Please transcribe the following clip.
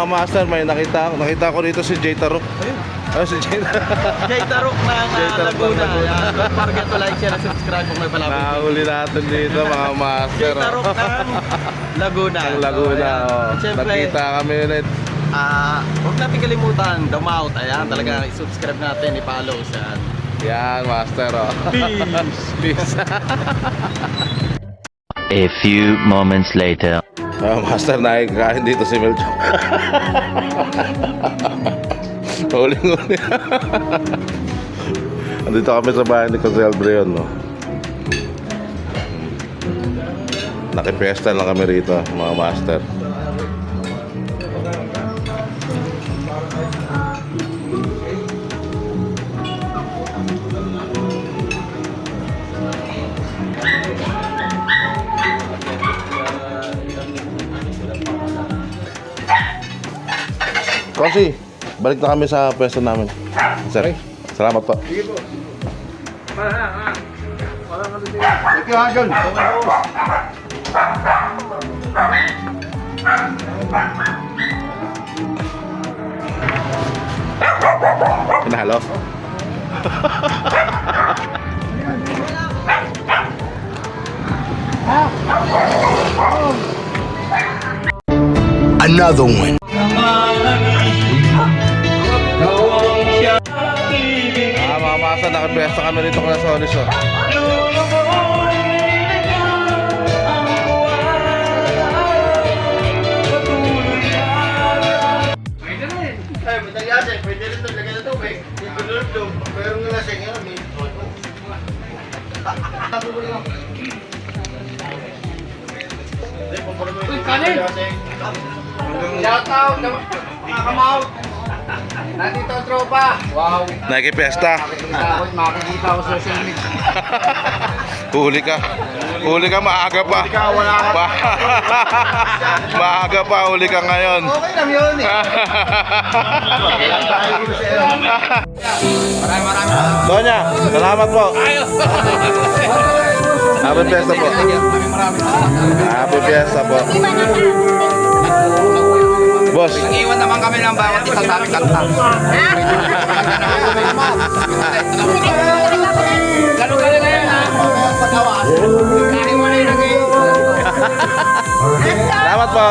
master, may nakita ko dito si Jay Tarok. Si Jay Tarok ng Laguna. Don't forget to like, share, and subscribe kung may palapit. Nahuli natin dito mga master. Jay Tarok ng Laguna. Ang Laguna, Siyempre, nakita kami ulit. huwag natin kalimutan, Damout. Ayan, talaga i-subscribe natin, i-follow siya. Yan, master. Peace. Peace. A few moments later. Master, nakikain dito si Melchor. Huling-huli. Andito kami sa bahay ni Jose Albreon, no? Nakipiesta lang kami rito, mga master. Kasi, balik na kami sa pwesto namin. Sir, salamat po. Sige po. Thank you, John. Pinahalo. Another one. Mga master, nakipwesto kami rito kung nasa Onis, oh. Pwede rin ito, lagyan na tubig. Tulog-tulog. Pero nga lasing yan, may Uy, kanin! Shout out! Mga kamaw! Nandito ang tropa! Wow! Nakipwesta. Makikita ko sa social media. Huli ka. Huli ka, maaga pa. Maaga pa, huli ka ngayon. Okay lang yun eh. Maraming. Donya, salamat po. Happy Fiesta po. Happy Fiesta po. Boss. Iwan naman kami ng bawat isa sa aming kanta. Gano'n na yan ha. Salamat po.